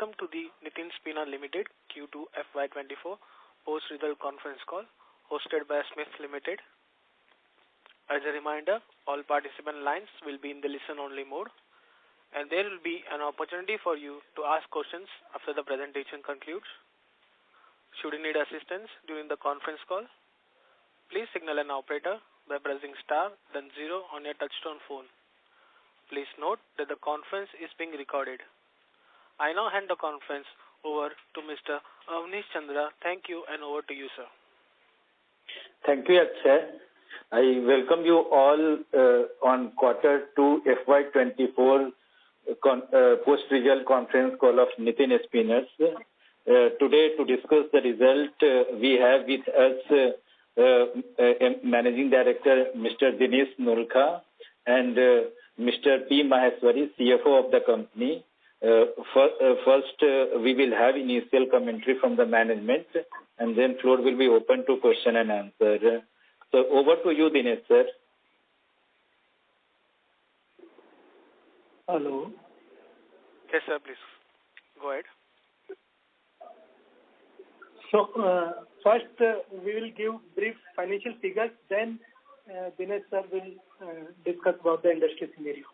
welcome to the Nitin Limited Q2 FY24 post-result conference call hosted by Smith Limited. As a reminder, all participant lines will be in the listen-only mode, and there will be an opportunity for you to ask questions after the presentation concludes. Should you need assistance during the conference call, please signal an operator by pressing star then 0 on your touchtone phone. Please note that the conference is being recorded. I now hand the conference over to Mr. Avnish Chandra. Thank you, and over to you, sir. Thank you, Akshay. I welcome you all on Quarter 2 FY24 post-result conference call of Nitin Spinners. Today, to discuss the result, we have with us Managing Director Mr. Dinesh Nolka and Mr. P. Maheswari, CFO of the company. First, we will have initial commentary from the management, and then floor will be open to question and answer. So over to you, Dinesh, sir. Hello. Yes, sir, please. Go ahead. So, first, we will give brief financial figures, then Dinesh sir will discuss about the industry scenario.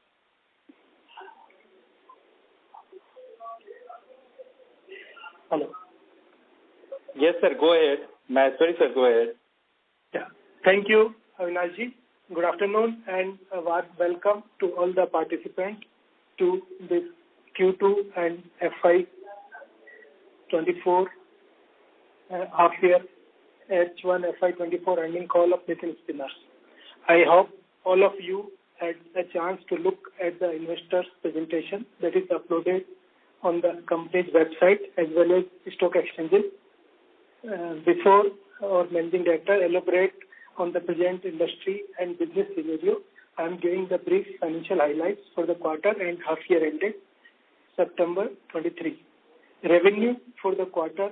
Hello. Yes, sir, go ahead. Maheswari, sir, go ahead. Yeah. Thank you, Avinashji. Good afternoon and a warm welcome to all the participants to this Q2 and FY24 half-year H1 FY24 earnings call of Nitin Spinners. I hope all of you had a chance to look at the investors presentation that is uploaded on the company's website as well as stock exchanges. Before our managing director elaborate on the present industry and business scenario, I am giving the brief financial highlights for the quarter and half-year ended September 23. Revenue for the quarter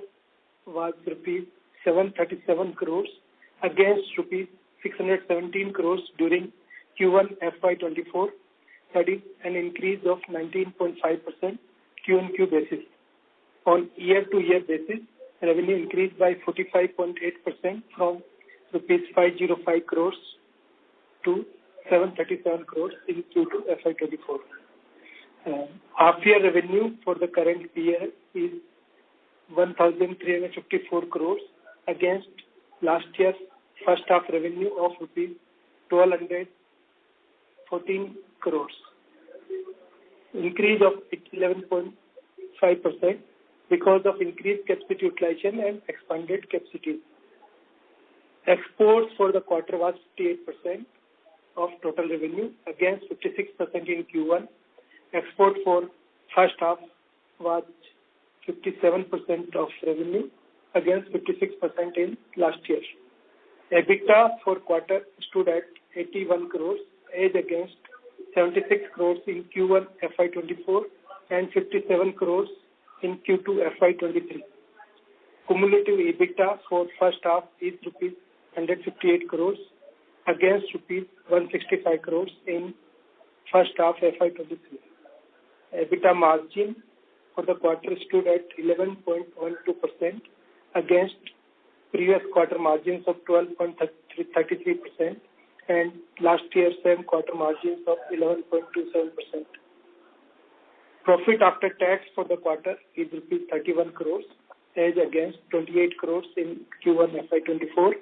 was rupees 737 crores against rupees 617 crores during Q1 FY24. That is an increase of 19.5% Q-on-Q basis. On year-to-year basis, revenue increased by 45.8% from rupees 505 crores to 737 crores in Q2 FY24. Half-year revenue for the current year is 1,354 crores against last year's first half revenue of rupees 1,214 crores. Increase of 11.5% because of increased capacity utilization and expanded capacity. Exports for the quarter was 58% of total revenue against 56% in Q1. Export for first half was 57% of revenue against 56% in last year. EBITDA for quarter stood at 81 crores as against 76 crores in Q1 FY24 and 57 crores in Q2 FY23. Cumulative EBITDA for first half is rupees 158 crores against rupees 165 crores in first half FY23. EBITDA margin for the quarter stood at 11.12% against previous quarter margins of 12.33% and last year's same quarter margins of 11.27%. Profit after tax for the quarter is rupees 31 crores as against 28 crores in Q1 FY24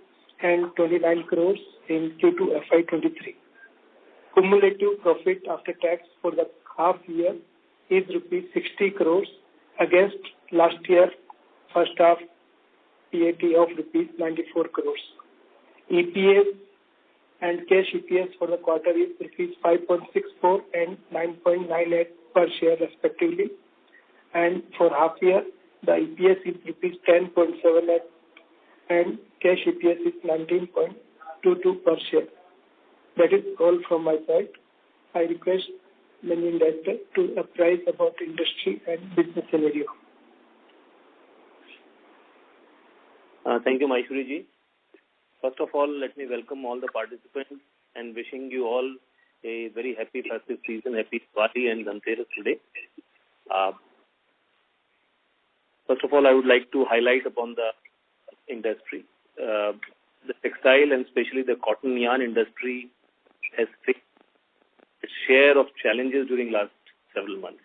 and 29 crores in Q2 FY23. Cumulative profit after tax for the half year is rupees 60 crores against last year first half PAT of rupees 94 crores. EPS and cash EPS for the quarter is rupees 5.64 and 9.98 per share respectively. And for half year, the EPS is rupees 10.78 and cash EPS is 19.22 per share. That is all from my side. I request Managing Director to apprise about industry and business scenario. Thank you, Maheshwari ji. First of all, let me welcome all the participants and wishing you all a very happy festive season, happy Diwali and Dhanteras today. First of all, I would like to highlight upon the industry. The textile and especially the cotton yarn industry has faced its share of challenges during last several months.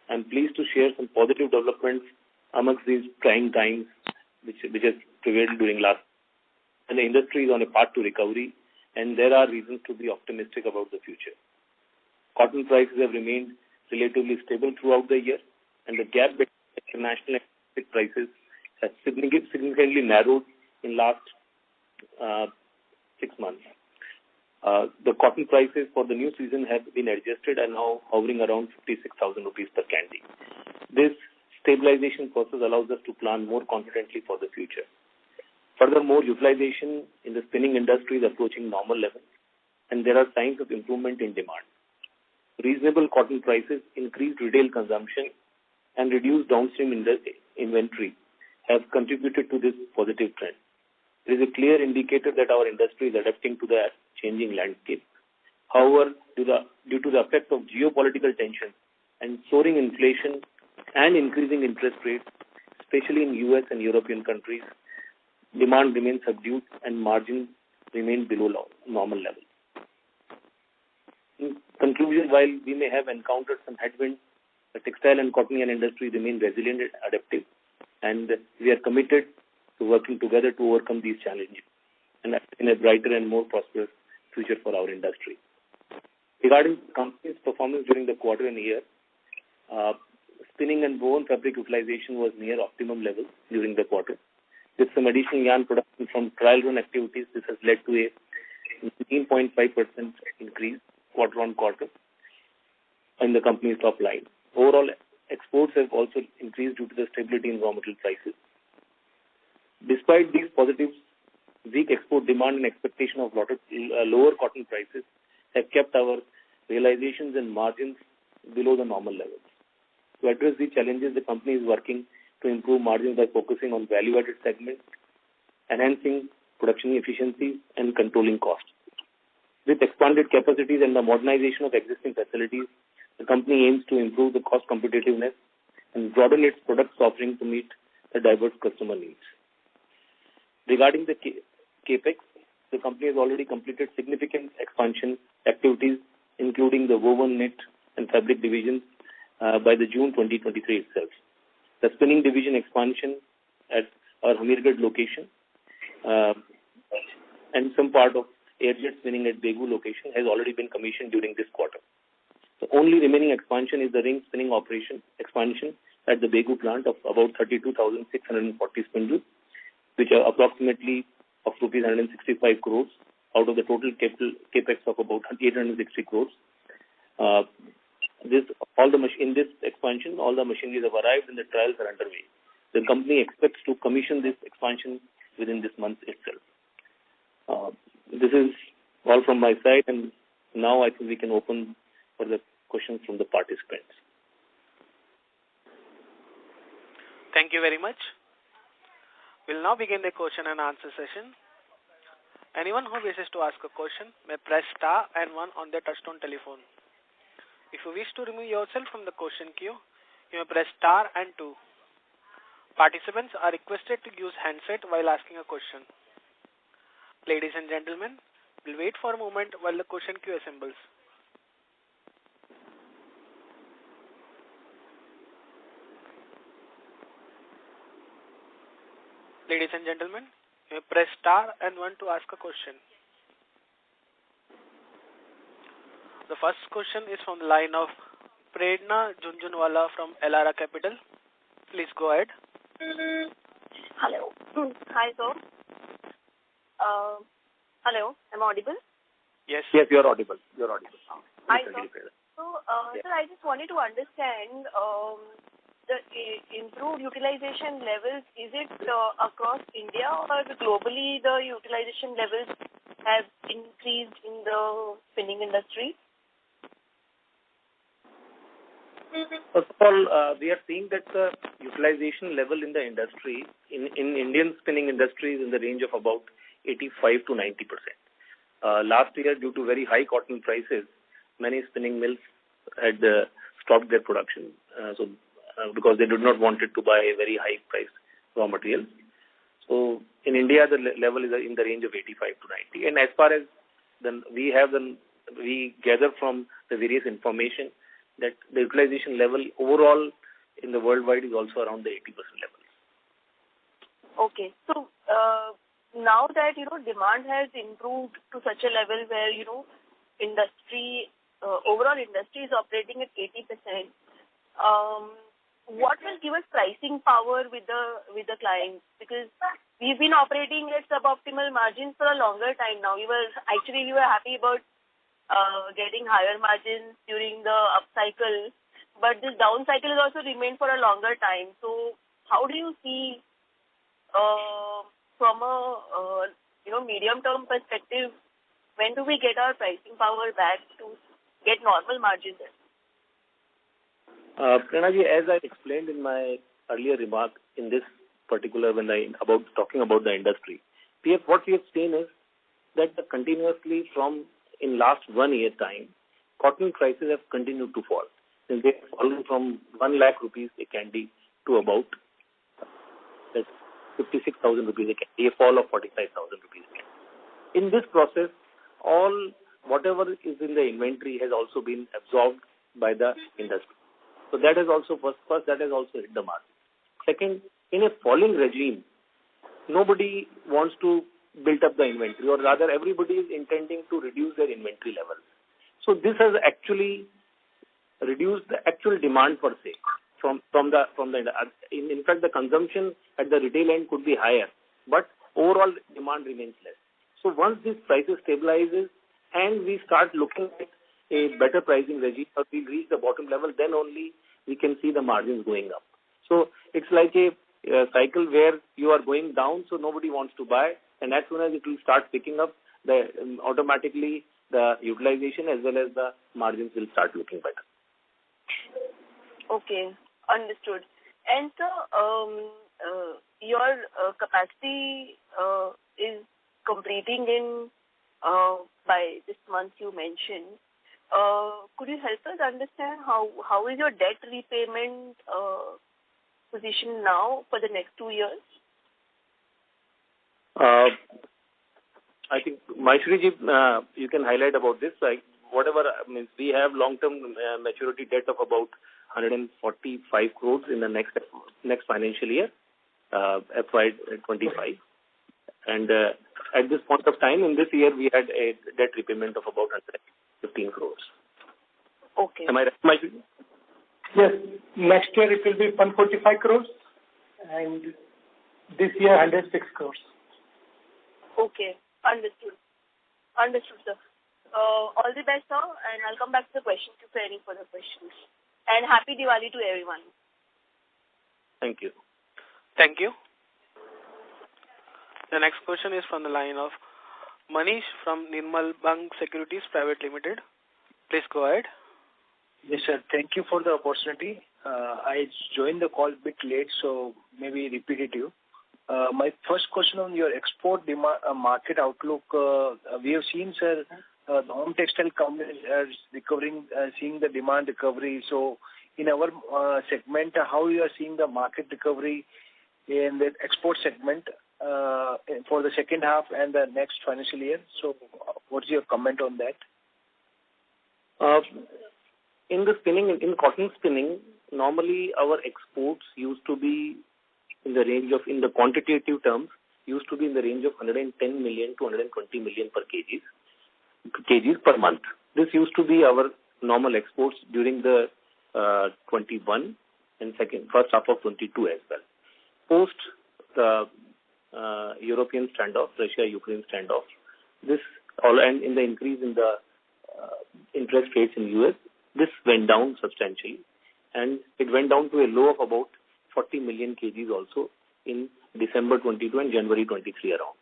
I'm pleased to share some positive developments amongst these trying times which has prevailed during last. And the industry is on a path to recovery, and there are reasons to be optimistic about the future. Cotton prices have remained relatively stable throughout the year, and the gap between international and domestic prices has significantly narrowed in last 6 months. The cotton prices for the new season have been adjusted and now hovering around 56,000 rupees per candy. This stabilization process allows us to plan more confidently for the future. Furthermore, utilization in the spinning industry is approaching normal levels, and there are signs of improvement in demand. Reasonable cotton prices, increased retail consumption, and reduced downstream inventory have contributed to this positive trend. It is a clear indicator that our industry is adapting to the changing landscape. However, due to the effect of geopolitical tensions and soaring inflation and increasing interest rates, especially in US and European countries, demand remains subdued and margins remain below normal levels. In conclusion, while we may have encountered some headwinds, the textile and cotton yarn industry remain resilient and adaptive, and we are committed to working together to overcome these challenges and in a brighter and more prosperous future for our industry. Regarding the company's performance during the quarter and year, spinning and woven fabric utilization was near optimum levels during the quarter. With some additional yarn production from trial run activities, this has led to a 19.5% increase quarter-on-quarter in the company's top line. Overall, exports have also increased due to the stability in raw material prices. Despite these positives, weak export demand and expectation of lower cotton prices have kept our realizations and margins below the normal levels. To address these challenges, the company is working to improve margins by focusing on value-added segments, enhancing production efficiencies, and controlling costs. With expanded capacities and the modernization of existing facilities, the company aims to improve the cost competitiveness and broaden its product offering to meet the diverse customer needs. Regarding the CAPEX, the company has already completed significant expansion activities, including the woven, knit, and fabric divisions by the June 2023 itself. The spinning division expansion at our Hamirgarh location and some part of airjet spinning at Begu location has already been commissioned during this quarter. The only remaining expansion is the ring spinning operation expansion at the Begu plant of about 32,640 spindles, which are approximately of rupees 165 crores out of the total capex of about 860 crores. In this expansion, all the machineries have arrived and the trials are underway. The company expects to commission this expansion within this month itself. This is all from my side, and now I think we can open for the questions from the participants. Thank you very much. We'll now begin the question and answer session. Anyone who wishes to ask a question may press star and 1 on their touchtone telephone. If you wish to remove yourself from the question queue, you may press star and 2. Participants are requested to use handset while asking a question. Ladies and gentlemen, we'll wait for a moment while the question queue assembles. Ladies and gentlemen, you may press star and 1 to ask a question. The first question is from the line of Prerna Junjunwala from Elara Capital. Please go ahead. Hello. Hi, sir. Hello. Am I audible? Yes. Yes, you're audible. Hi, sir. So, sir, I just wanted to understand the improved utilization levels. Is it across India or globally the utilization levels have increased in the spinning industry? First of all, we are seeing that the utilization level in the industry, in Indian spinning industry, is in the range of about 85 to 90%. Last year, due to very high cotton prices, many spinning mills had stopped their production. So because they did not want it to buy a very high price raw material. So in India, the level is in the range of 85 to 90. And as far as we gather from the various information that the utilization level overall in the worldwide is also around the 80% level. Okay. So now that, demand has improved to such a level where, overall industry is operating at 80%, what will give us pricing power with the clients? Because we've been operating at suboptimal margins for a longer time now. We were happy about getting higher margins during the up cycle, but this down cycle has also remained for a longer time. So how do you see from a medium term perspective, when do we get our pricing power back to get normal margins? Pranaji, as I explained in my earlier remark in this particular talking about the industry, what we have seen is that continuously from in last 1 year time, cotton prices have continued to fall. And they have fallen from 1 lakh rupees a candy to about 56,000 rupees a candy, a fall of 45,000 rupees a candy. In this process, whatever is in the inventory has also been absorbed by the industry. So that has also first that has also hit the market. Second, in a falling regime, nobody wants to build up the inventory, or rather everybody is intending to reduce their inventory levels. So this has actually reduced the actual demand per se from the in fact the consumption at the retail end could be higher, but overall demand remains less. So once this prices stabilizes and we start looking at a better pricing regime, or we reach the bottom level, then only we can see the margins going up. So it's like a cycle where you are going down, so nobody wants to buy, and as soon as it will start picking up, automatically the utilization as well as the margins will start looking better. Okay, understood. And so your capacity is completing in by this month you mentioned. Could you help us understand how is your debt repayment position now for the next 2 years? I think Maheshwariji, you can highlight about this. We have long-term maturity debt of about 145 crores in the next financial year, FY25. And at this point of time, in this year, we had a debt repayment of about 115 crores. Okay. Am I right, Maheshwariji? Yes. Next year it will be 145 crores, and this year 106 crores. Okay. Understood. Understood, sir. All the best, sir, and I'll come back to the questions if there are any further questions. And happy Diwali to everyone. Thank you. Thank you. The next question is from the line of Manish from Nirmal Bang Securities Private Limited. Please go ahead. Yes, sir. Thank you for the opportunity. I joined the call a bit late, so maybe repetitive. My first question on your export market outlook. We have seen, sir, the home textile companies are recovering, seeing the demand recovery. So in our segment, how you are seeing the market recovery in the export segment for the second half and the next financial year? So what's your comment on that? In cotton spinning, normally our exports used to be in the range of, in the quantitative terms, used to be in the range of 110 million to 120 million per kgs per month. This used to be our normal exports during the 21 and first half of 22 as well. Post the European standoff, Russia-Ukraine standoff, and in the increase in the interest rates in US, this went down substantially, and it went down to a low of about 40 million kgs also in December 22 and January 23 around.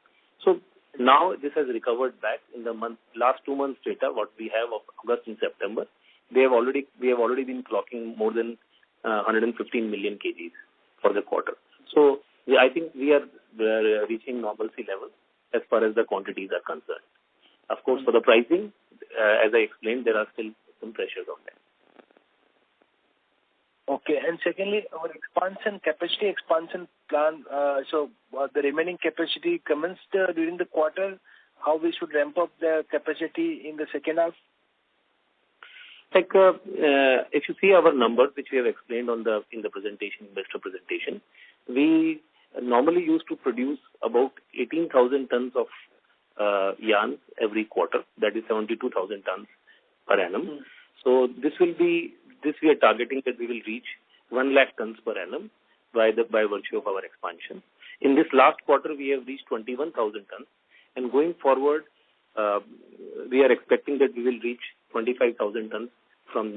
So now this has recovered back in the last 2 months data, what we have of August and September. We have already been clocking more than 115 million kgs for the quarter. So I think we are reaching normalcy levels as far as the quantities are concerned. Of course, for the pricing, as I explained, there are still some pressures on that. Okay. And secondly, our capacity expansion plan, the remaining capacity commenced during the quarter. How we should ramp up the capacity in the second half? If you see our numbers, which we have explained in the investor presentation, we normally used to produce about 18,000 tons of yarn every quarter. That is 72,000 tons per annum. So this we are targeting that we will reach 1 lakh tons per annum by virtue of our expansion. In this last quarter, we have reached 21,000 tons, and going forward, we are expecting that we will reach 25,000 tons from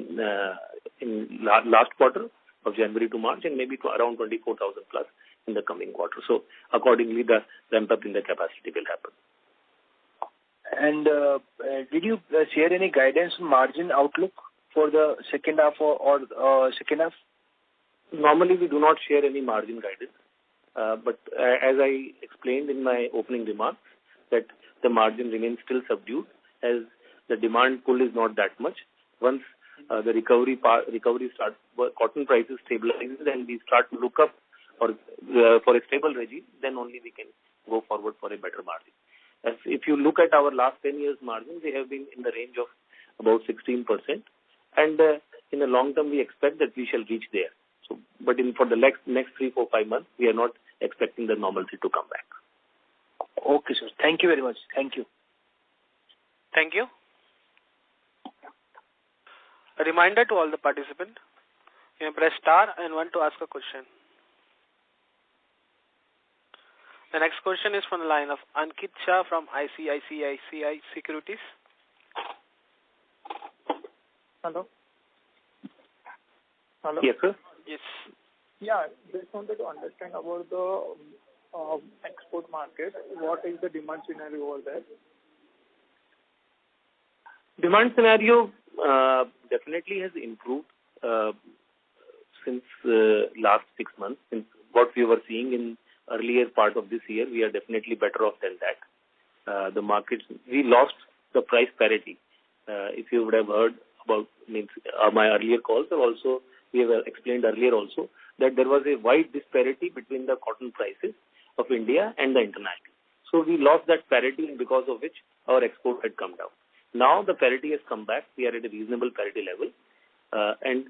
in last quarter of January to March, and maybe to around 24,000 plus in the coming quarter. So accordingly, the ramp up in the capacity will happen. And did you share any guidance on margin outlook for the second half or second half? Normally, we do not share any margin guidance. But as I explained in my opening remarks, that the margin remains still subdued as the demand pull is not that much. Once the recovery starts, cotton prices stabilizes and we start to look up for a stable regime, then only we can go forward for a better margin. As if you look at our last 10 years margin, they have been in the range of about 16%. And in the long term, we expect that we shall reach there. So, but for the next 3, 4, 5 months, we are not expecting the normalcy to come back. Okay, sir. Thank you very much. Thank you. Thank you. A reminder to all the participants, you may press star and 1 to ask a question. The next question is from the line of Ankit Shah from ICICI Securities. Hello. Yes, sir. Yes. Yeah, just wanted to understand about the export market. What is the demand scenario over there? Demand scenario definitely has improved since last 6 months. Since what we were seeing in earlier part of this year, we are definitely better off than that. The markets, we lost the price parity. If you would have heard about my earlier calls, or also we have explained earlier also that there was a wide disparity between the cotton prices of India and the international. So we lost that parity, and because of which our export had come down. Now the parity has come back. We are at a reasonable parity level, and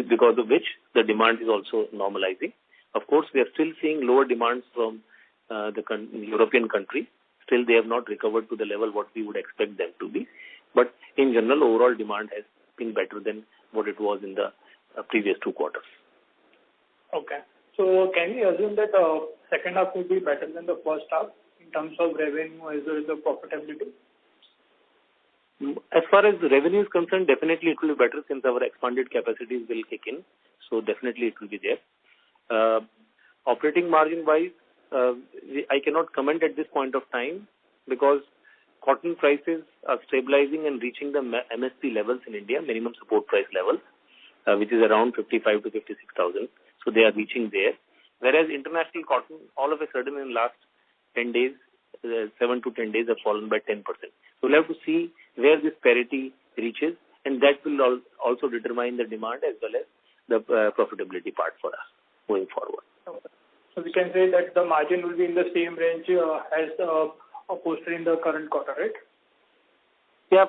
because of which the demand is also normalizing. Of course, we are still seeing lower demands from the European countries. Still, they have not recovered to the level what we would expect them to be. But in general, overall demand has been better than what it was in the previous 2 quarters. Okay. So can we assume that second half will be better than the first half in terms of revenue as well as the profitability? As far as the revenue is concerned, definitely it will be better since our expanded capacities will kick in. So definitely it will be there. Operating margin wise, I cannot comment at this point of time because cotton prices are stabilizing and reaching the MSP levels in India, minimum support price levels, which is around 55 to 56,000. So they are reaching there. Whereas international cotton, all of a sudden in last 10 days, 7 to 10 days have fallen by 10%. So we'll have to see where this parity reaches, and that will also determine the demand as well as the profitability part for us going forward. Okay. So we can say that the margin will be in the same range as posted in the current quarter, right? Yeah.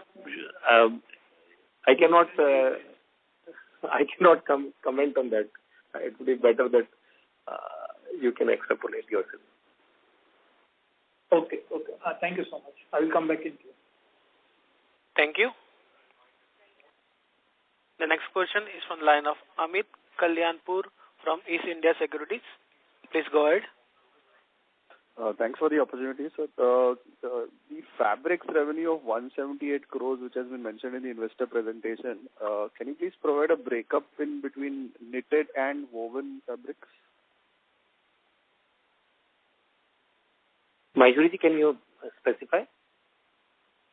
I cannot comment on that. It would be better that you can extrapolate yourself. Okay. Thank you so much. I will come back in. Thank you. The next question is from the line of Amit Kalyanpur from East India Securities. Please go ahead. Thanks for the opportunity, sir. The fabrics revenue of 178 crores, which has been mentioned in the investor presentation, can you please provide a breakup in between knitted and woven fabrics? Maheshwari, can you specify?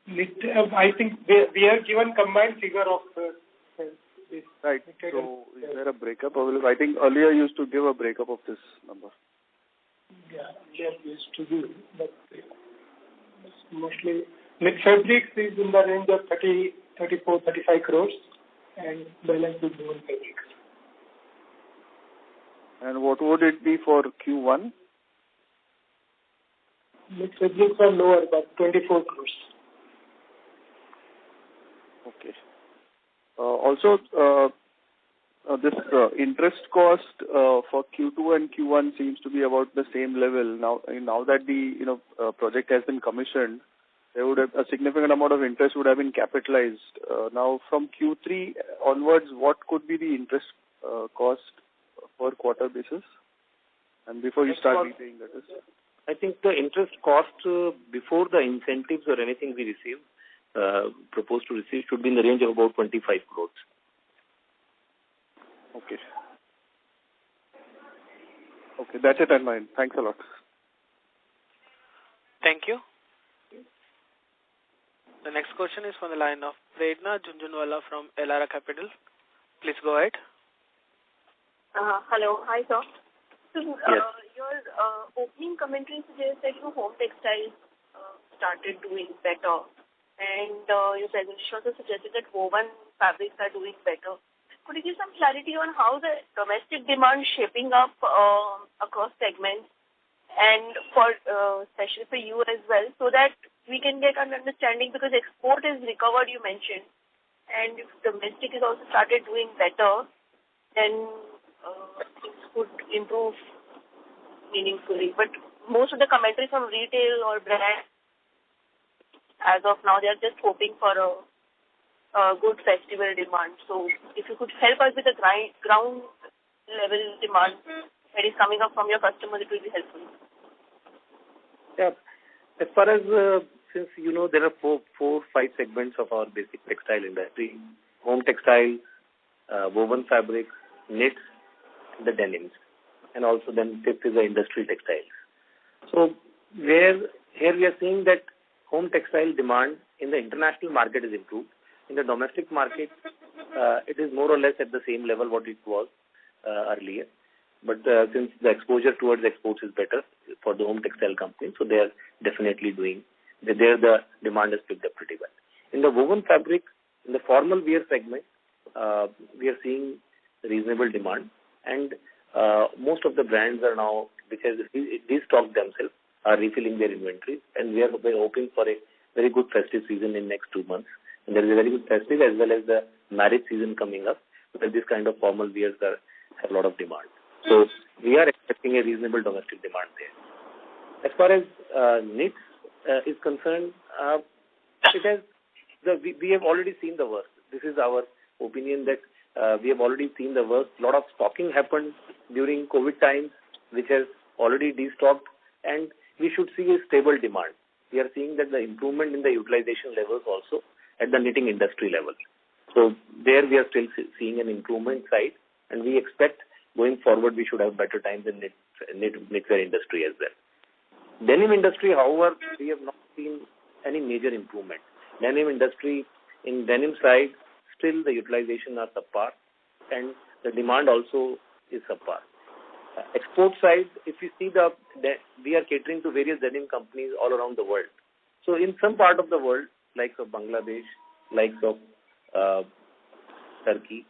I think we have given combined figure of this. Right. So is there a breakup available? I think earlier you used to give a breakup of this number. Yeah, we used to do, but mostly knit fabrics is in the range of 34, 35 crores, and balance is woven fabrics. And what would it be for Q1? Mixed fabrics are lower, but 24 crores. Okay. Also, this interest cost for Q2 and Q1 seems to be about the same level. Now that the project has been commissioned, there would have a significant amount of interest would have been capitalized. Now, from Q3 onwards, what could be the interest cost per quarter basis? And before you start repaying that is? I think the interest cost before the incentives or anything we receive, proposed to receive, should be in the range of about 25 crores. Okay. Okay, that's it on mine. Thanks a lot. Thank you. The next question is from the line of Prerna Junjunwala from Elara Capital. Please go ahead. Hello. Hi, sir. So, Yes. Your opening commentary suggests that your home textiles started doing better. And your presentation also suggested that woven fabrics are doing better. Could you give some clarity on how the domestic demand is shaping up across segments and for especially for you as well, so that we can get an understanding, because export is recovered, you mentioned, and if domestic is also started doing better, then things could improve meaningfully. But most of the commentary from retail or brand, as of now, they are just hoping for a good festival demand. So if you could help us with the ground level demand that is coming up from your customers, it will be helpful. Yeah. As far as, since there are four, 5 segments of our basic textile industry: home textiles, woven fabrics, knits, the denims, and also then fifth is the industrial textiles. So here we are seeing that home textile demand in the international market is improved. In the domestic market, it is more or less at the same level what it was earlier. But since the exposure towards exports is better for the home textile company, so they are definitely doing, there the demand has picked up pretty well. In the woven fabric, in the formal wear segment, we are seeing reasonable demand, and most of the brands are now, which has destocked themselves, are refilling their inventories, and we are hoping for a very good festive season in next 2 months. And there is a very good festive as well as the marriage season coming up, where this kind of formal wears have a lot of demand. So we are expecting a reasonable domestic demand there. As far as knits is concerned, we have already seen the worst. This is our opinion that we have already seen the worst. A lot of stocking happened during COVID times, which has already destocked, and we should see a stable demand. We are seeing that the improvement in the utilization levels also at the knitting industry level. So there we are still seeing an improvement side, and we expect going forward we should have better times in knitwear industry as well. Denim industry, however, we have not seen any major improvement. Denim industry, in denim side, still the utilization are subpar, and the demand also is subpar. Export side, if you see we are catering to various denim companies all around the world. So in some part of the world, like of Bangladesh, like of Turkey,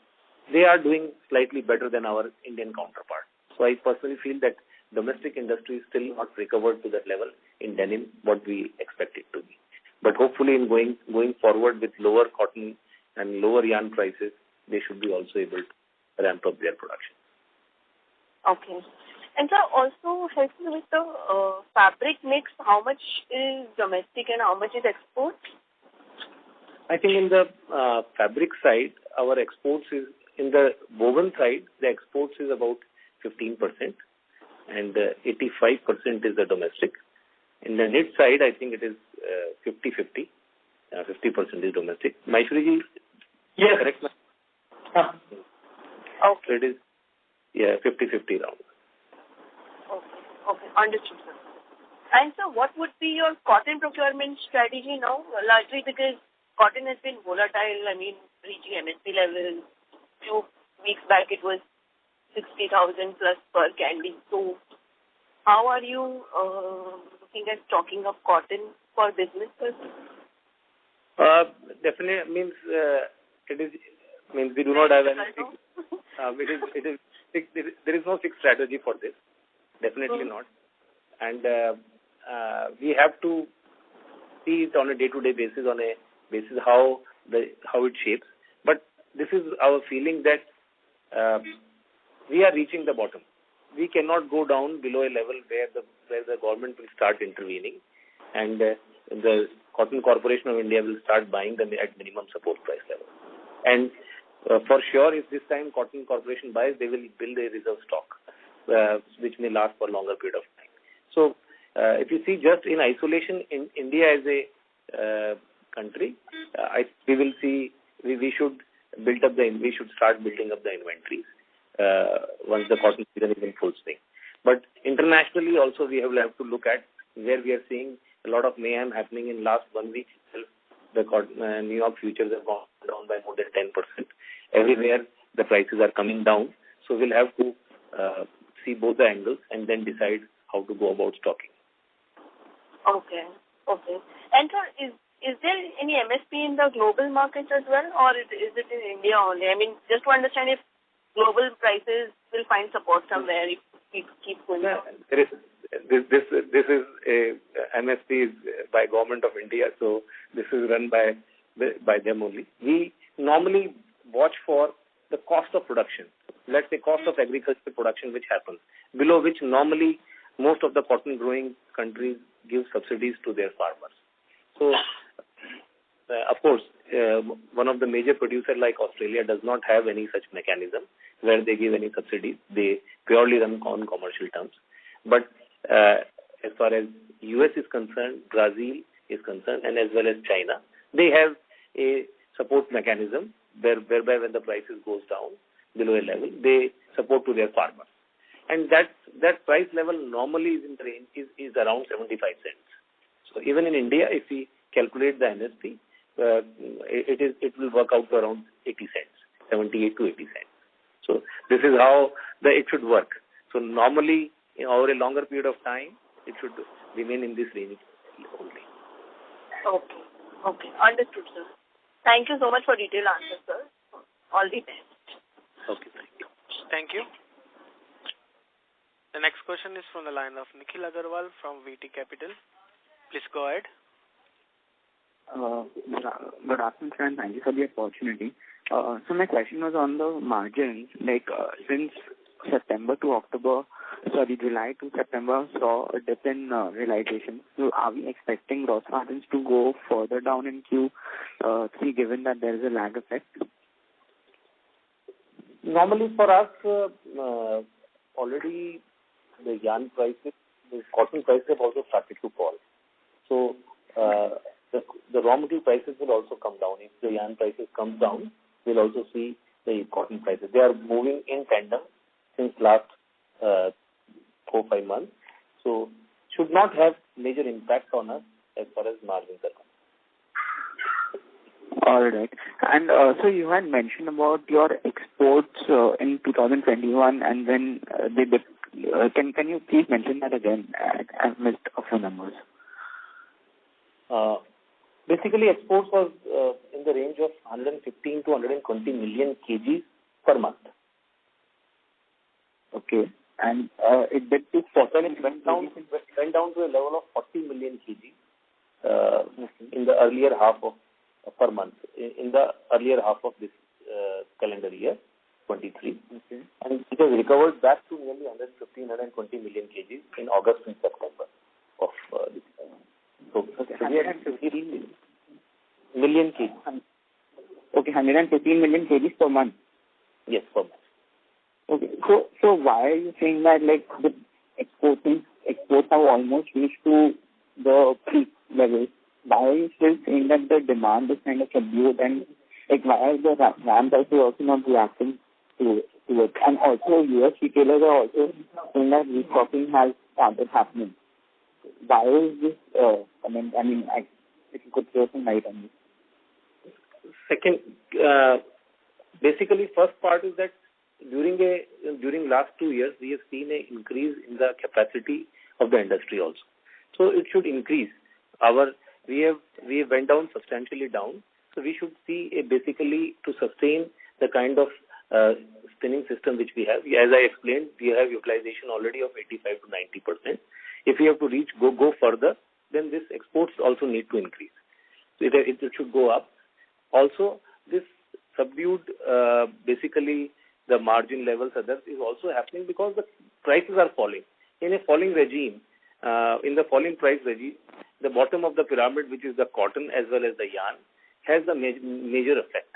they are doing slightly better than our Indian counterpart. So I personally feel that domestic industry is still not recovered to that level in denim what we expect it to be. But hopefully in going forward with lower cotton and lower yarn prices, they should be also able to ramp up their production. Okay. And sir, also help me with the fabric mix. How much is domestic and how much is export? I think in the fabric side, our exports is, in the woven side, the exports is about 15%, and 85% is the domestic. In the knit side, I think it is 50-50. 50% is domestic. Maishwariji, yes, correct me? Okay. So it is 50-50 round. Okay, understood, sir. And so what would be your cotton procurement strategy now? Largely because cotton has been volatile, reaching MSP levels. Few weeks back it was 60,000 plus per candy. So how are you looking at stocking up cotton for business purposes? Definitely means we do not have anything. It fixed strategy for this. Definitely not. And we have to see it on a day-to-day basis, on a basis how it shapes. But this is our feeling that we are reaching the bottom. We cannot go down below a level where the government will start intervening, and the Cotton Corporation of India will start buying them at minimum support price level. And for sure, if this time Cotton Corporation buys, they will build a reserve stock, which may last for a longer period of time. So, if you see just in isolation, in India as a country, we should start building up the inventories once the cotton season is in full swing. But internationally also we will have to look at where we are seeing a lot of mayhem happening in last 1 week. The New York futures have gone down by more than 10%. Everywhere the prices are coming down. So we'll have to see both the angles and then decide how to go about stocking. Okay. And sir, is there any MSP in the global markets as well, or is it in India only? I mean, just to understand if global prices will find support somewhere if it keeps going down. This is a MSP by Government of India, so this is run by them only. We normally watch for the cost of production. Let's say cost of agricultural production which happens, below which normally most of the cotton growing countries give subsidies to their farmers. So, of course, one of the major producers like Australia does not have any such mechanism where they give any subsidies. They purely run on commercial terms. But as far as US is concerned, Brazil is concerned, and as well as China, they have a support mechanism whereby when the prices goes down below a level, they support to their farmers. And that price level normally is in the range is around 75 cents. So even in India, if we calculate the MSP, it will work out to around 80 cents, 78 to 80 cents. So this is how it should work. So normally, over a longer period of time, it should remain in this range only. Okay. Understood, sir. Thank you so much for detailed answers, sir. All the best. Okay, thank you. Thank you. The next question is from the line of Nikhil Agarwal from VT Capital. Please go ahead. Good afternoon, sir, and thank you for the opportunity. So my question was on the margins. Since July to September saw a dip in realization. So are we expecting gross margins to go further down in Q3 given that there is a lag effect? Normally for us, already the yarn prices, the cotton prices have also started to fall. So the raw material prices will also come down. If the yarn prices come down, we'll also see the cotton prices. They are moving in tandem since last 4-5 months. So should not have major impact on us as far as margins are concerned. All right. And so you had mentioned about your exports in 2021 and then they dipped. Can you please mention that again? I missed a few numbers. Basically, exports was in the range of 115 to 120 million kgs per month. Okay. And it dipped to 40 went down to a level of 40 million kg in the earlier half of per month in the earlier half of this calendar year 23, and it has recovered back to nearly 120 million kg in August and September of this year. So, 115 million kg. Okay, 115 million kg per month. Yes, per month. Okay, so why are you saying that the exports have almost reached to the peak level? Why are you still saying that the demand is kind of subdued, and why are the RAM prices also not reacting to it? And also US retailers are also saying that restocking has started happening. Why is this? If you could throw some light on this. Second, basically, first part is that during last 2 years, we have seen an increase in the capacity of the industry also. So it should increase. We went down substantially down. So we should see basically to sustain the kind of spinning system which we have. As I explained, we have utilization already of 85 to 90%. If we have to go further, then this exports also need to increase. So it should go up. Also, this subdued, basically the margin levels others is also happening because the prices are falling. In a falling regime, in the falling price regime, the bottom of the pyramid, which is the cotton as well as the yarn, has a major effect.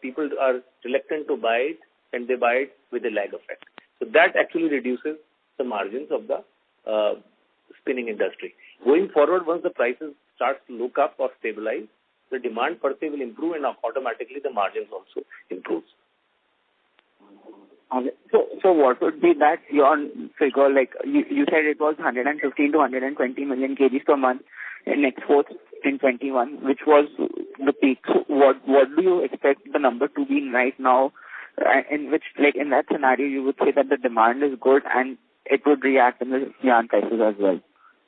People are reluctant to buy it, and they buy it with a lag effect. So that actually reduces the margins of the spinning industry. Going forward, once the prices start to look up or stabilize, the demand per se will improve, and automatically the margins also improves. Okay. So what would be that your figure? Like you said, it was 115 to 120 million kgs per month in exports in 21, which was the peak. So what do you expect the number to be right now? In which, like in that scenario, you would say that the demand is good and it would react in the yarn prices as well.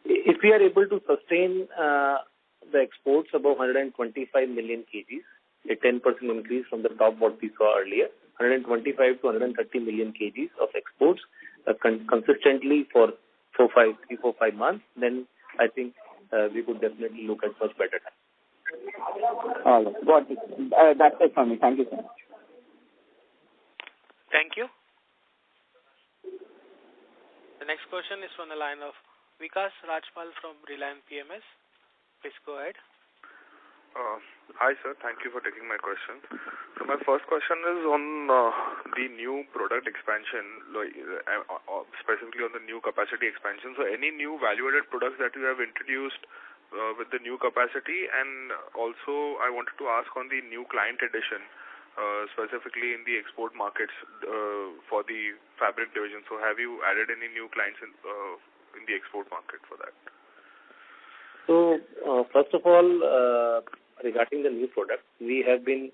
If we are able to sustain the exports above 125 million kgs, a 10% increase from the top what we saw earlier, 125 to 130 million kgs of exports consistently for 3, 4, 5 months, then I think we could definitely look at much better times. All right. Got it. That's it from me. Thank you so much. Thank you. The next question is from the line of Vikas Rajpal from Reliance PMS. Please go ahead. Hi, sir. Thank you for taking my question. So my first question is on the new product expansion, specifically on the new capacity expansion. So any new value-added products that you have introduced with the new capacity, and also I wanted to ask on the new client addition, specifically in the export markets for the fabric division. So have you added any new clients in the export market for that? So, first of all, regarding the new products, we have been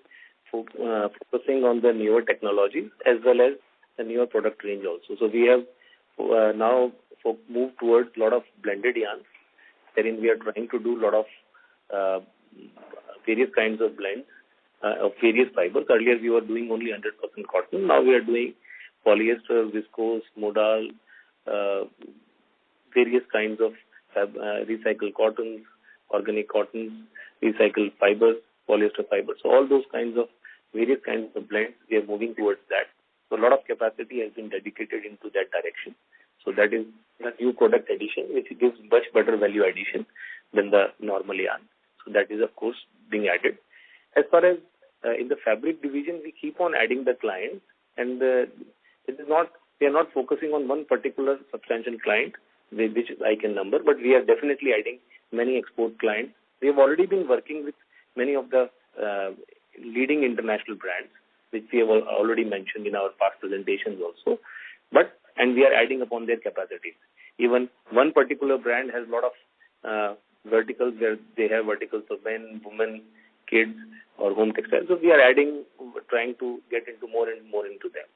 focusing on the newer technologies as well as the newer product range also. So we have now moved towards a lot of blended yarns, wherein we are trying to do a lot of various kinds of blends of various fibers. Earlier we were doing only 100% cotton. Now we are doing polyester, viscose, modal, various kinds of recycled cottons, organic cottons, recycled fibers, polyester fibers. So all those kinds of various kinds of blends, we are moving towards that. So a lot of capacity has been dedicated into that direction. So that is the new product addition, which gives much better value addition than the normal yarn. So that is of course being added. As far as in the fabric division, we keep on adding the clients, and it is not, we are not focusing on one particular substantial client, which I can number, but we are definitely adding many export clients. We have already been working with many of the leading international brands, which we have already mentioned in our past presentations also. And we are adding upon their capacities. Even one particular brand has a lot of verticals where they have verticals of men, women, kids, or home textiles. So we are trying to get into more and more into them.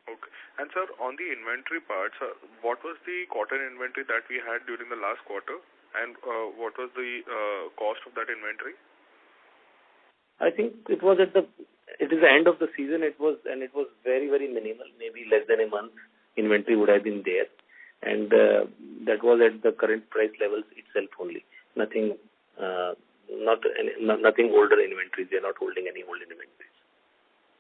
Okay. And sir, on the inventory part, sir, what was the cotton inventory that we had during the last quarter, and what was the cost of that inventory? I think it is the end of the season. It was very, very minimal, maybe less than a month inventory would have been there, and that was at the current price levels itself only. Nothing older inventories. They are not holding any old inventories.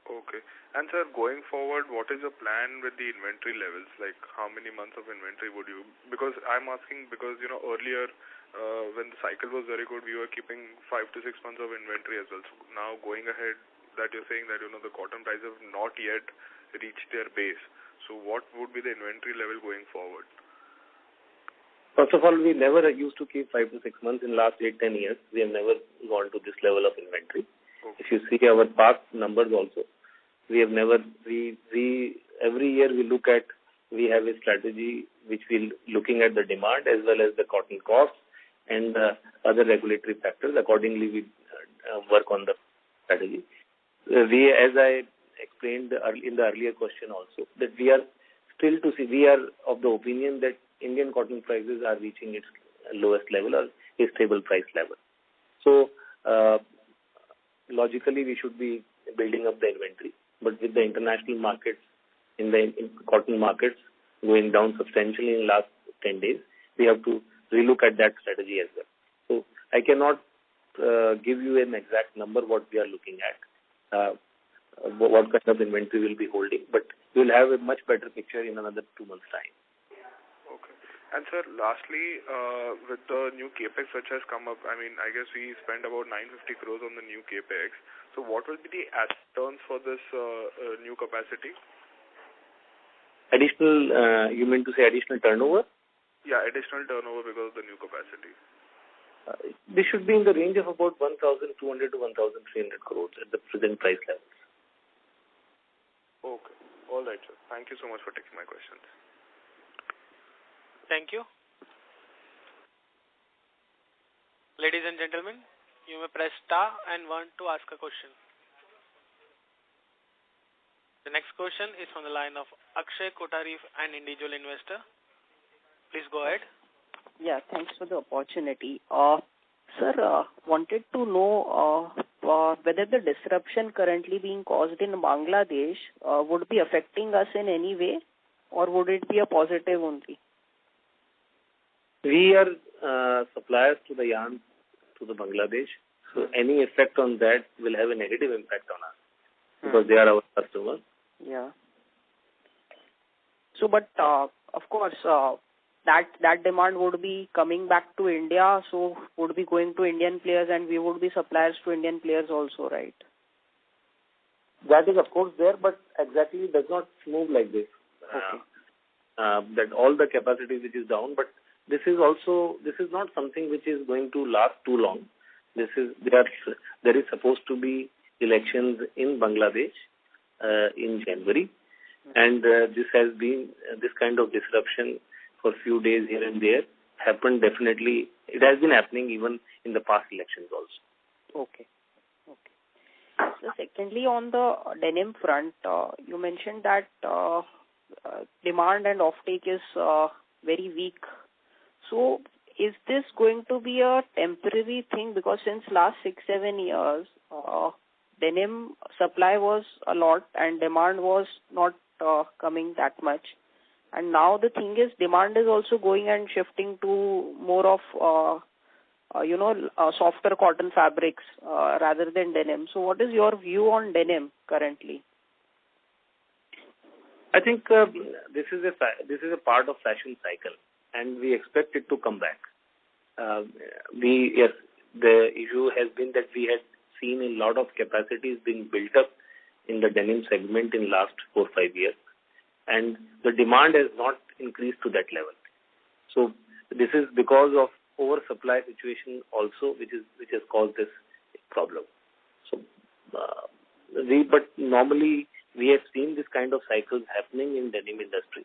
Okay. And sir, going forward, what is your plan with the inventory levels? Like how many months of inventory would you? Because I'm asking because earlier when the cycle was very good, we were keeping 5 to 6 months of inventory as well. So now going ahead, that you're saying that the cotton prices have not yet reached their base. So what would be the inventory level going forward? First of all, we never used to keep 5 to 6 months in the last 8-10 years. We have never gone to this level of inventory. Okay. If you see our past numbers also, we have never, every year we have a strategy which we're looking at the demand as well as the cotton costs and other regulatory factors. Accordingly, we work on the strategy. As I explained in the earlier question also, that we are of the opinion that Indian cotton prices are reaching its lowest level or a stable price level. So, logically, we should be building up the inventory. but with the international markets, in cotton markets going down substantially in the last 10 days, we have to relook at that strategy as well. So I cannot give you an exact number what we are looking at, what kind of inventory we'll be holding, but we'll have a much better picture in another 2 months' time. Okay. And sir, lastly, with the new capex which has come up, I mean, I guess we spent about 950 crores on the new capex. So what will be the asset turns for this new capacity? Additional, you mean to say additional turnover? Yeah, additional turnover because of the new capacity. This should be in the range of about 1,200 to 1,300 crores at the present price levels. Okay. All right, sir. Thank you so much for taking my questions. Thank you. Ladies and gentlemen, you may press star and 1 to ask a question. The next question is from the line of Akshay Kothari, an individual investor. Please go ahead. Yeah, thanks for the opportunity. Sir, wanted to know whether the disruption currently being caused in Bangladesh would be affecting us in any way, or would it be a positive only? We are suppliers to the yarn to the Bangladesh, so any effect on that will have a negative impact on us because they are our customers. Yeah. So, but of course, that demand would be coming back to India, so would be going to Indian players, and we would be suppliers to Indian players also, right? That is of course there, but exactly does not move like this. Okay. That all the capacity which is down, but this is not something which is going to last too long. There is supposed to be elections in Bangladesh in January, and this kind of disruption for a few days here and there happened definitely. It has been happening even in the past elections also. Okay. So secondly, on the denim front, you mentioned that demand and offtake is very weak. So is this going to be a temporary thing? Because since last 6-7 years, denim supply was a lot and demand was not coming that much. And now the thing is, demand is also going and shifting to more of, softer cotton fabrics rather than denim. So what is your view on denim currently? I think this is a part of fashion cycle, and we expect it to come back. The issue has been that we had seen a lot of capacities being built up in the denim segment in last 4-5 years, and the demand has not increased to that level. So this is because of oversupply situation also, which has caused this problem. So, but normally we have seen this kind of cycles happening in denim industry,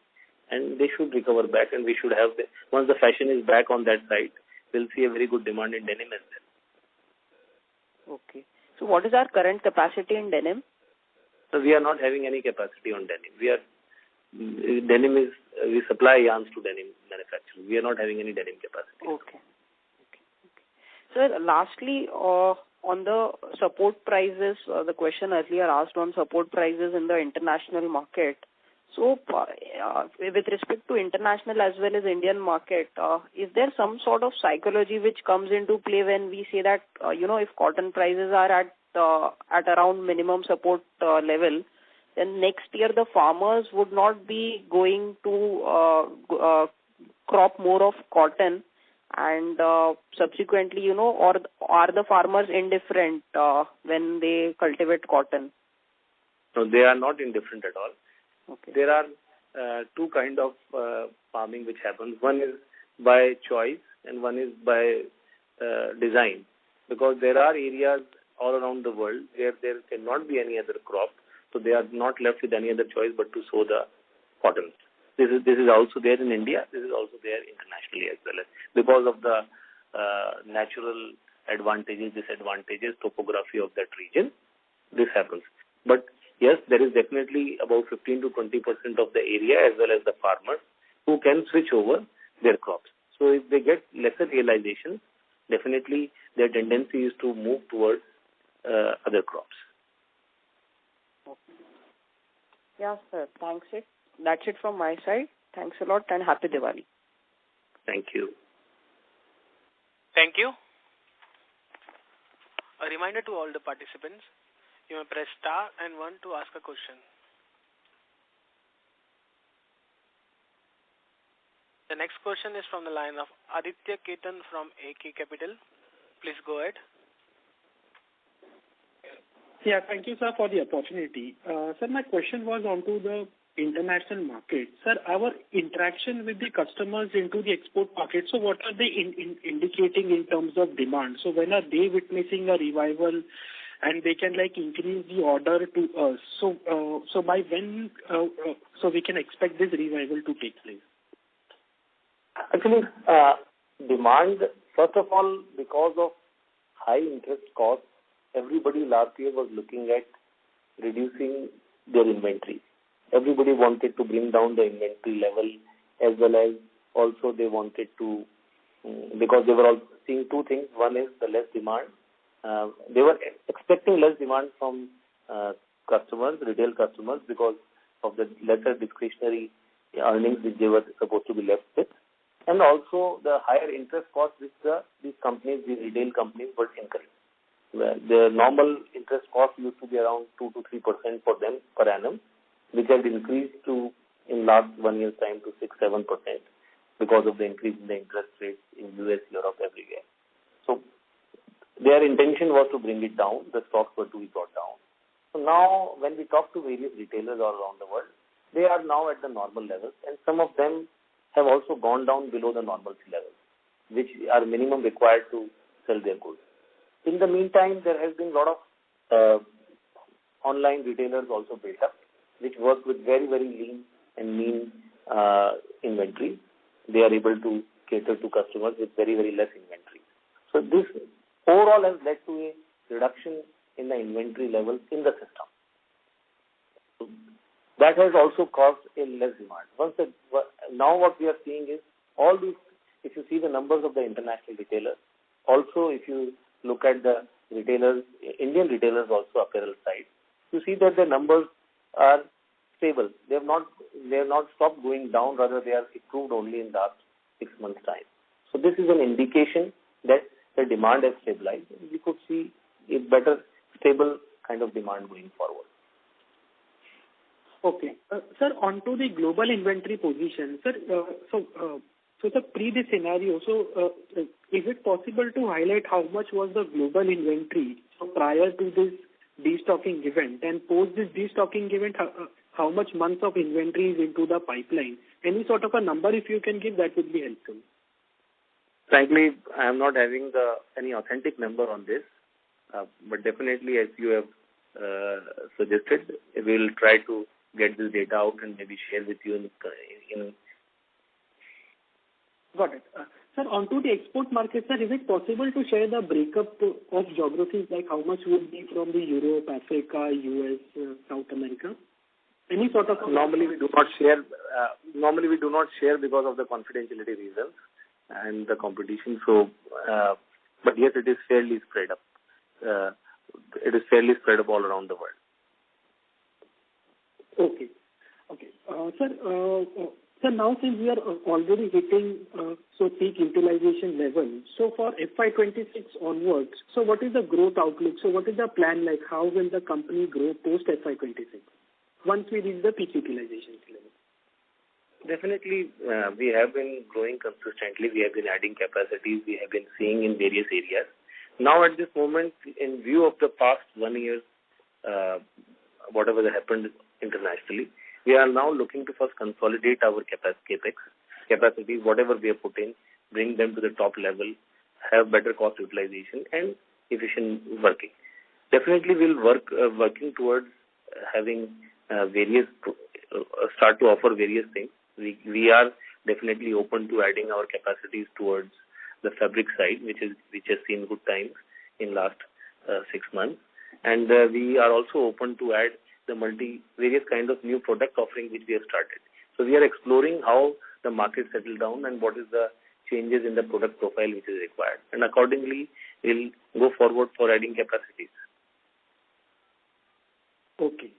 and they should recover back, and we should have once the fashion is back on that side, we'll see a very good demand in denim as well. Okay. So what is our current capacity in denim? So we are not having any capacity on denim. We supply yarns to denim manufacturers. We are not having any denim capacity. Okay. So lastly, on the support prices, the question earlier asked on support prices in the international market. So with respect to international as well as Indian market, is there some sort of psychology which comes into play when we say that, if cotton prices are at around minimum support level, then next year the farmers would not be going to crop more of cotton, and subsequently, or are the farmers indifferent when they cultivate cotton? No, they are not indifferent at all. Okay. There are two kind of farming which happens. One is by choice and one is by design, because there are areas all around the world where there cannot be any other crop, so they are not left with any other choice but to sow the cotton. This is also there in India. This is also there internationally as well, because of the natural advantages, disadvantages, topography of that region. This happens. But yes, there is definitely about 15 to 20% of the area as well as the farmers who can switch over their crops. So if they get lesser realization, definitely their tendency is to move towards other crops. Yeah, sir. Thanks. That's it from my side. Thanks a lot and happy Diwali. Thank you. Thank you. A reminder to all the participants, you may press star and 1 to ask a question. The next question is from the line of Aditya Ketan from AK Capital. Please go ahead. Yeah, thank you, sir, for the opportunity. Sir, my question was onto the international market. Sir, our interaction with the customers into the export market, so what are they indicating in terms of demand? So when are they witnessing a revival and they can increase the order to us? So by when so we can expect this revival to take place? Actually, demand, first of all, because of high interest costs, everybody last year was looking at reducing their inventory. Everybody wanted to bring down the inventory level, as well as also they wanted to, because they were all seeing two things. One is the less demand. They were expecting less demand from customers, retail customers, because of the lesser discretionary earnings which they were supposed to be left with. And also the higher interest costs which these companies, the retail companies, were incurring. The normal interest cost used to be around 2 to 3% for them per annum, which had increased to, in last 1 year's time, to 6-7% because of the increase in the interest rates in US, Europe, everywhere. So their intention was to bring it down. The stocks were to be brought down. So now when we talk to various retailers all around the world, they are now at the normal levels, and some of them have also gone down below the normalcy levels, which are minimum required to sell their goods. In the meantime, there has been a lot of online retailers also built up, which work with very, very lean and mean inventory. They are able to cater to customers with very, very less inventory. So this overall has led to a reduction in the inventory levels in the system. So that has also caused a less demand. Now what we are seeing is all these, if you see the numbers of the international retailers, also if you look at the retailers, Indian retailers also apparel side, you see that the numbers are stable. They have not stopped going down, rather they are improved only in the last 6 months' time. So this is an indication that the demand has stabilized. We could see a better, stable kind of demand going forward. Okay. Sir, onto the global inventory position. Sir, so the pre this scenario, is it possible to highlight how much was the global inventory prior to this destocking event, and post this destocking event, how much months of inventory is into the pipeline? Any sort of a number if you can give, that would be helpful. Frankly, I am not having any authentic number on this, but definitely, as you have suggested, we will try to get this data out and maybe share with you in Got it. Sir, onto the export market, sir, is it possible to share the breakup of geographies, like how much would be from the Europe, Africa, US, South America? Any sort of... Normally we do not share. Normally we do not share because of the confidentiality reasons and the competition. So, but yes, it is fairly spread up. It is fairly spread up all around the world. Okay. Sir, now since we are already hitting peak utilization level, so for FY26 onwards, so what is the growth outlook? So what is the plan like? How will the company grow post FY26 once we reach the peak utilization level? Definitely, we have been growing consistently. We have been adding capacities. We have been seeing in various areas. Now at this moment, in view of the past 1 year, whatever that happened internationally, we are now looking to first consolidate our capacities, whatever we have put in, bring them to the top level, have better cost utilization and efficient working. Definitely, we'll working towards having start to offer various things. We are definitely open to adding our capacities towards the fabric side, which has seen good times in last 6 months, and we are also open to add the various kind of new product offering which we have started. So we are exploring how the market settle down and what is the changes in the product profile which is required, and accordingly we'll go forward for adding capacities. Okay.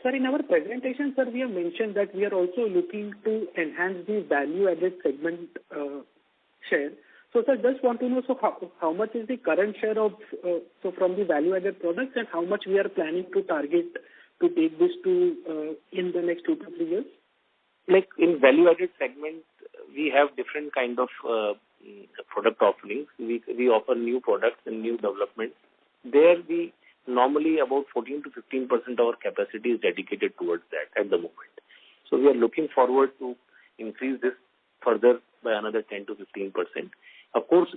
Sir, in our presentation, sir, we have mentioned that we are also looking to enhance the value-added segment share. So, sir, just want to know, so how much is the current share of from the value-added products, and how much we are planning to target to take this to in the next 2 to 3 years? Like in value-added segment, we have different kind of product offerings. We offer new products and new developments. There we normally about 14 to 15% of our capacity is dedicated towards that at the moment. So we are looking forward to increase this further by another 10 to 15%. Of course,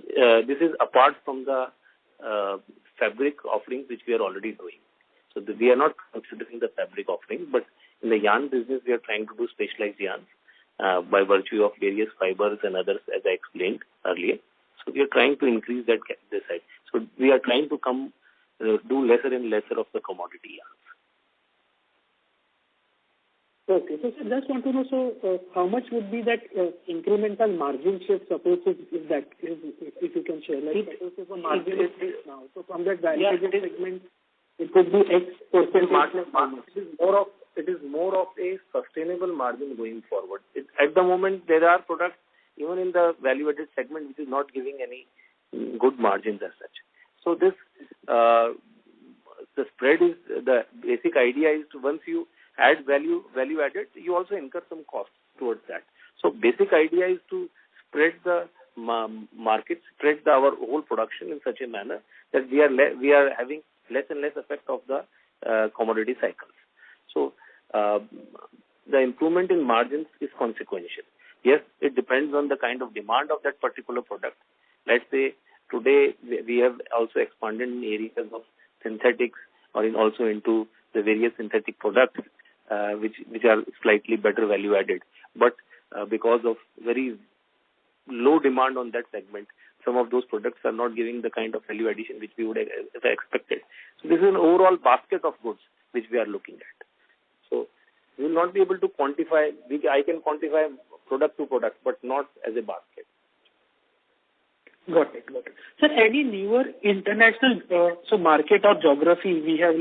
this is apart from the fabric offerings which we are already doing. So we are not considering the fabric offerings, but in the yarn business, we are trying to do specialized yarns by virtue of various fibers and others, as I explained earlier. So we are trying to increase that this side. So we are trying to do lesser and lesser of the commodity yarns. Okay. So, sir, just want to know, so how much would be that incremental margin shift, suppose if you can share, like suppose if a margin is fixed now, so from that value-added segment, it could be X percentage. It is more of a sustainable margin going forward. At the moment, there are products, even in the value-added segment, which is not giving any good margins as such. So this, the spread is, the basic idea is to once you add value added, you also incur some costs towards that. So basic idea is to spread the market, spread our whole production in such a manner that we are having less and less effect of the commodity cycles. So the improvement in margins is consequential. Yes, it depends on the kind of demand of that particular product. Let's say today we have also expanded in areas of synthetics or also into the various synthetic products which are slightly better value added. But because of very low demand on that segment, some of those products are not giving the kind of value addition which we would have expected. So this is an overall basket of goods which we are looking at. So we will not be able to quantify. I can quantify product to product, but not as a basket. Got it. Sir, any newer international market or geography we have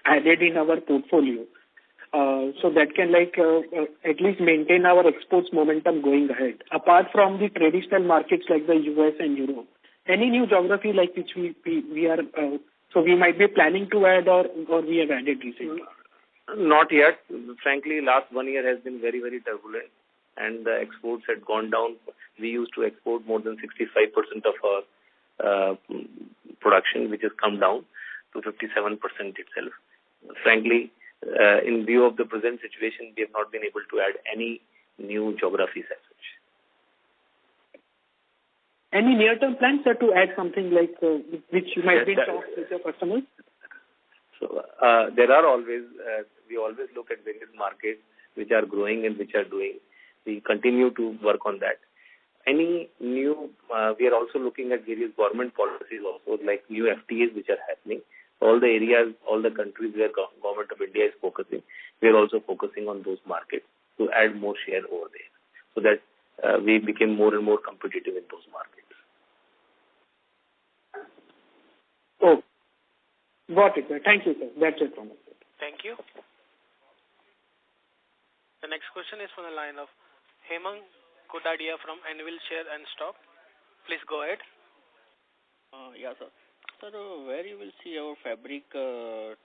added in our portfolio, so that can at least maintain our exports momentum going ahead, apart from the traditional markets like the US and Europe? Any new geography which we are so we might be planning to add or we have added recently? Not yet. Frankly, last 1 year has been very, very turbulent, and the exports had gone down. We used to export more than 65% of our production, which has come down to 57% itself. Frankly, in view of the present situation, we have not been able to add any new geographies as such. Any near-term plans, sir, to add something which you might be in talks with your customers? So there are always, we always look at various markets which are growing and which are doing. We continue to work on that. Any new, we are also looking at various government policies also, like new FTAs which are happening. All the areas, all the countries where government of India is focusing, we are also focusing on those markets to add more share over there, so that we become more and more competitive in those markets. Oh, got it, sir. Thank you, sir. That's it from us. Thank you. The next question is from the line of Hemang Kodadia from Anvil Share and Stock. Please go ahead. Yeah, sir. Sir, where you will see our fabric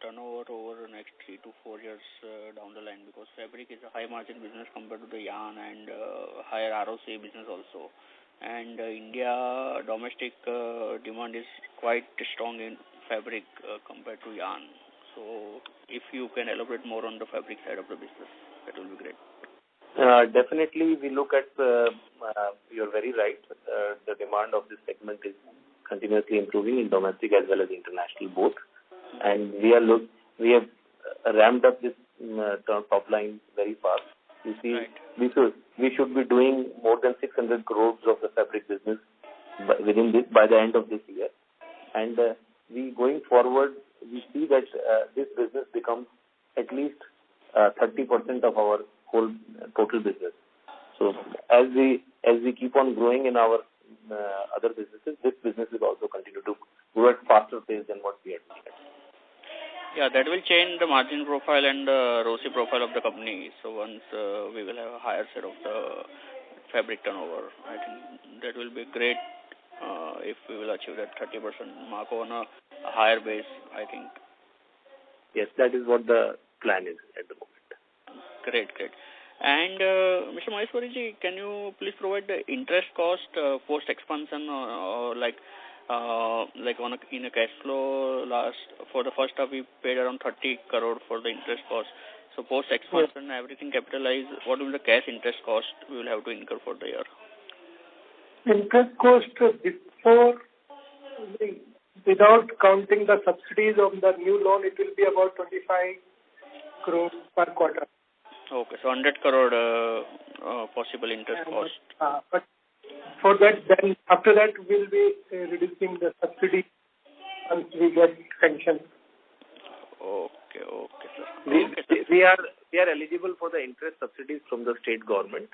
turnover over the next 3 to 4 years down the line? Because fabric is a high margin business compared to the yarn and higher ROC business also. And India domestic demand is quite strong in fabric compared to yarn. So if you can elaborate more on the fabric side of the business, that will be great. Definitely, we look at, you're very right, the demand of this segment is continuously improving in domestic as well as international both. And we have ramped up this top line very fast. You see, right. we should be doing more than 600 crores of the fabric business by the end of this year. And we going forward, we see that this business becomes at least 30% of our whole total business. So as we keep on growing in our other businesses, this business will also continue to grow at faster pace than what we are doing. Yeah, that will change the margin profile and the ROCE profile of the company. So once we will have a higher share of the fabric turnover, I think that will be great if we will achieve that 30% mark on a higher base, I think. Yes, that is what the plan is at the moment. Great. And Mr. Maheshwari, can you please provide the interest cost post-expansion or like in a cash flow for the first half we paid around 30 crore for the interest cost. So post-expansion, everything capitalized, what will the cash interest cost we will have to incur for the year? Interest cost before, without counting the subsidies of the new loan, it will be about 25 crore per quarter. Okay, so 100 crore possible interest cost. But for that, then after that, we'll be reducing the subsidy once we get pension. Okay, sir. We are eligible for the interest subsidies from the state government.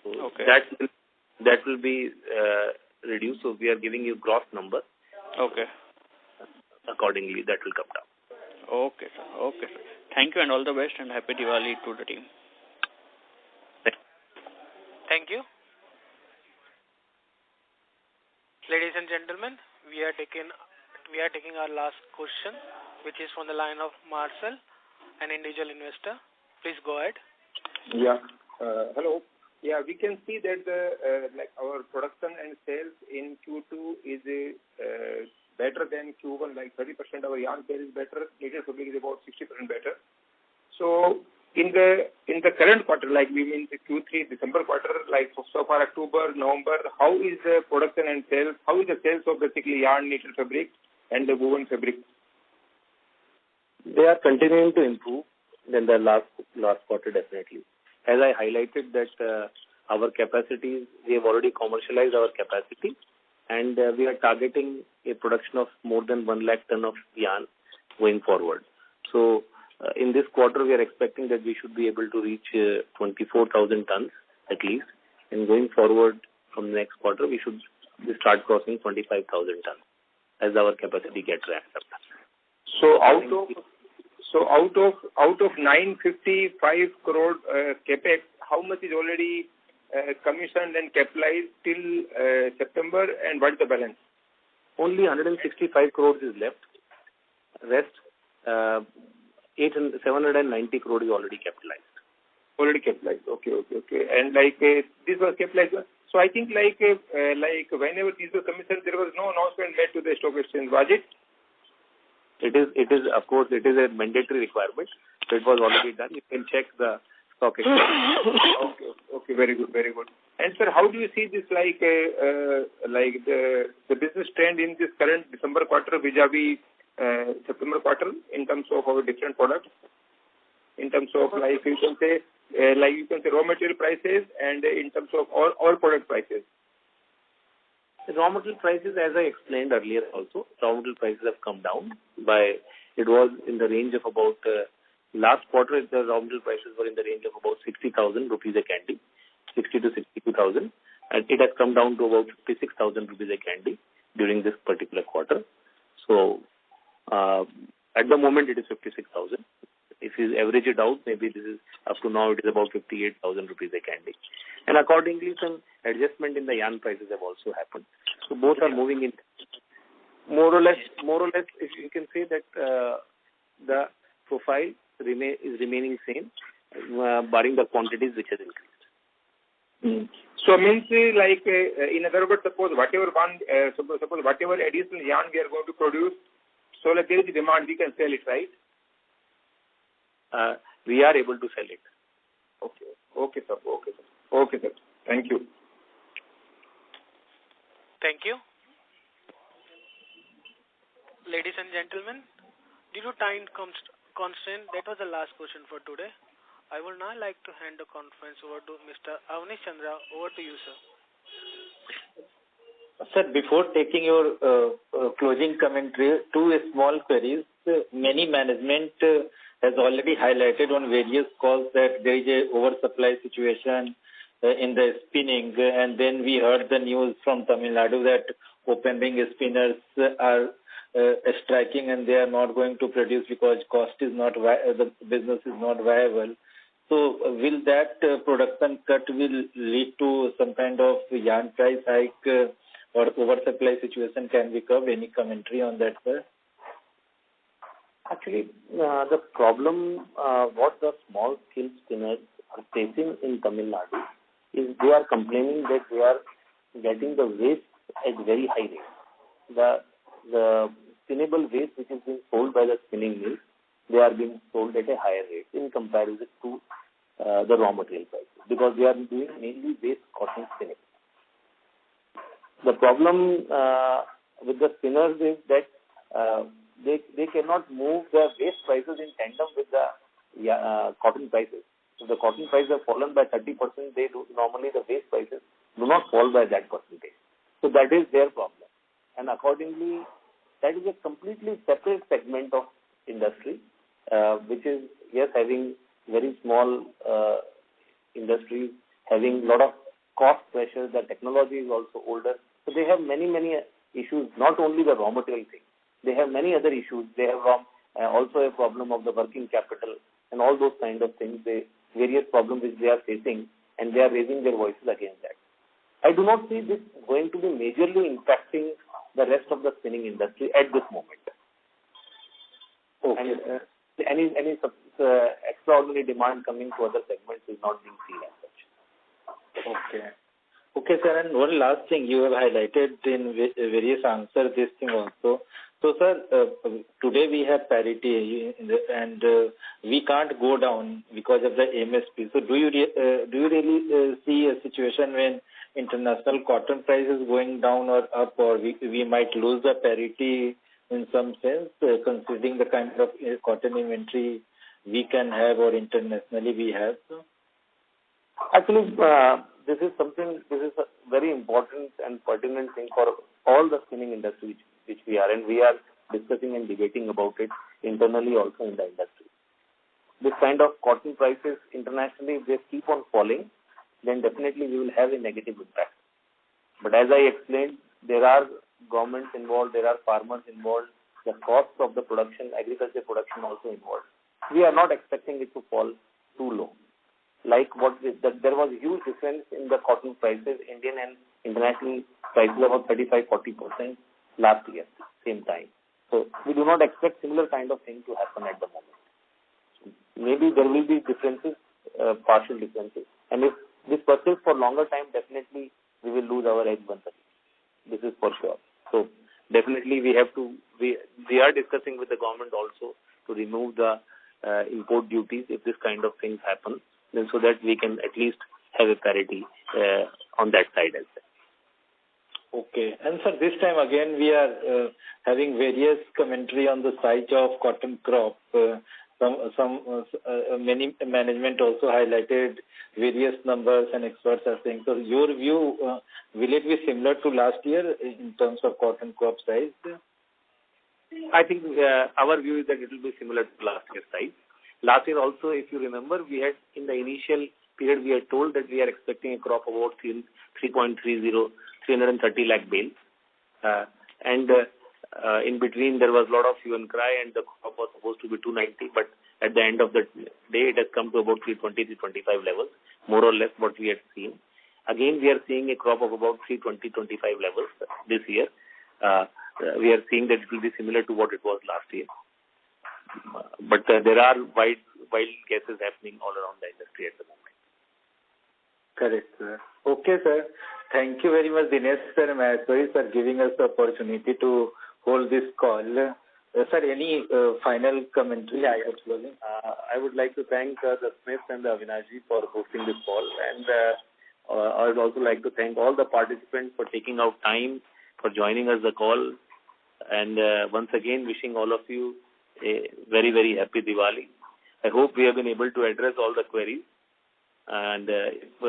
Okay. That will be reduced. So we are giving you gross number. Okay. Accordingly, that will come down. Okay, sir. Thank you and all the best and happy Diwali to the team. Thank you. Ladies and gentlemen, we are taking our last question, which is from the line of Marcel, an individual investor. Please go ahead. Yeah. Hello. Yeah, we can see that our production and sales in Q2 is better than Q1, like 30% our yarn sale is better, native fabric is about 60% better. So in the current quarter, like we mean the Q3 December quarter, like so far October, November, how is the production and sales? How is the sales of basically yarn, native fabric and the woven fabric? They are continuing to improve than the last quarter, definitely. As I highlighted that our capacities, we have already commercialized our capacity, and we are targeting a production of more than 1 lakh ton of yarn going forward. So in this quarter, we are expecting that we should be able to reach 24,000 tons at least, and going forward from the next quarter, we should start crossing 25,000 tons as our capacity gets ramped up. So out of 955 crore capex, how much is already commissioned and capitalized till September, and what is the balance? Only 165 crores is left. Rest 790 crore is already capitalized. Already capitalized. Okay. And this was capitalized. So I think whenever these were commissioned, there was no announcement made to the stock exchange, was it? It is of course it is a mandatory requirement. So it was already done. You can check the stock exchange. Okay, very good. And sir, how do you see this the business trend in this current December quarter vis-a-vis September quarter in terms of our different products? In terms of you can say raw material prices and in terms of all product prices. The raw material prices, as I explained earlier also, raw material prices have come down it was in the range of about, last quarter the raw material prices were in the range of about 60,000 rupees a candy, 60 to 62,000, and it has come down to about 56,000 rupees a candy during this particular quarter. So at the moment it is 56,000. If you average it out, maybe this is up to now it is about 58,000 rupees a candy. And accordingly, some adjustment in the yarn prices have also happened. So both are moving in more or less. If you can say that the profile is remaining same, barring the quantities which has increased. So means in other words, suppose whatever additional yarn we are going to produce, so there is demand, we can sell it, right? We are able to sell it. Okay, sir. Thank you. Thank you. Ladies and gentlemen, due to time constraint, that was the last question for today. I would now like to hand the conference over to Mr. Avnish Chandra. Over to you, sir. Sir, before taking your closing commentary, two small queries. Many management has already highlighted on various calls that there is a oversupply situation in the spinning, and then we heard the news from Tamil Nadu that open ring spinners are striking and they are not going to produce because cost is not the business is not viable. So will that production cut will lead to some kind of yarn price hike or oversupply situation can be curbed? Any commentary on that, sir? Actually, the problem what the small scale spinners are facing in Tamil Nadu is they are complaining that they are getting the waste at very high rate. The spinnable waste which is being sold by the spinning mills, they are being sold at a higher rate in comparison to the raw material prices because they are doing mainly waste cotton spinning. The problem with the spinners is that they cannot move the waste prices in tandem with the cotton prices. If the cotton prices have fallen by 30%, normally the waste prices do not fall by that percentage. So that is their problem. And accordingly, that is a completely separate segment of industry, which is, yes, having very small industries, having a lot of cost pressures. The technology is also older. So they have many issues, not only the raw material thing. They have many other issues. They have also a problem of the working capital and all those kind of things, various problems which they are facing, and they are raising their voices against that. I do not see this going to be majorly impacting the rest of the spinning industry at this moment. Okay. And any extraordinary demand coming to other segments is not being seen as such. Okay. Okay, sir, and one last thing you have highlighted in various answers, this thing also. So, sir, today we have parity and we can't go down because of the MSP. So, do you really see a situation when international cotton price is going down or up, or we might lose the parity in some sense, considering the kind of cotton inventory we can have or internationally we have? So? Actually, this is a very important and pertinent thing for all the spinning industry which we are, and we are discussing and debating about it internally also in the industry. This kind of cotton prices internationally, if they keep on falling, then definitely we will have a negative impact. But as I explained, there are governments involved, there are farmers involved, the cost of the production, agriculture production also involved. We are not expecting it to fall too low. Like there was a huge difference in the cotton prices, Indian and international prices, about 35-40% last year, same time. So we do not expect similar kind of thing to happen at the moment. So maybe there will be differences, partial differences. And if this persists for longer time, definitely we will lose our edge once again. This is for sure. So definitely we are discussing with the government also to remove the import duties if this kind of things happen, then so that we can at least have a parity on that side as well. Okay. And sir, this time again we are having various commentary on the size of cotton crop. Many management also highlighted various numbers and experts are saying. So your view, will it be similar to last year in terms of cotton crop size? I think our view is that it will be similar to last year's size. Last year also, if you remember, we had in the initial period, we had told that we are expecting a crop of about 330 lakh bales. And in between, there was a lot of hue and cry, and the crop was supposed to be 290, but at the end of the day, it has come to about 320, 325 levels, more or less what we had seen. Again, we are seeing a crop of about 320, 25 levels this year. We are seeing that it will be similar to what it was last year. But there are wild guesses happening all around the industry at the moment. Correct, sir. Okay, sir. Thank you very much, Dinesh sir and Maheshwari sir, giving us the opportunity to hold this call. Sir, any final commentary? Yeah. I would like to thank the Smith and the Avinashi for hosting this call, and I would also like to thank all the participants for taking out time for joining us the call, and once again wishing all of you a very, very happy Diwali. I hope we have been able to address all the queries, and if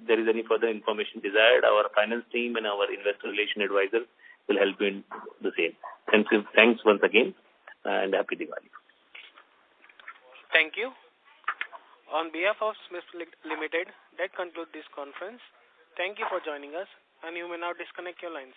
there is any further information desired, our finance team and our investor relation advisor will help you in the same. Thanks once again, and happy Diwali. Thank you. On behalf of Smith Limited, that concludes this conference. Thank you for joining us, and you may now disconnect your lines.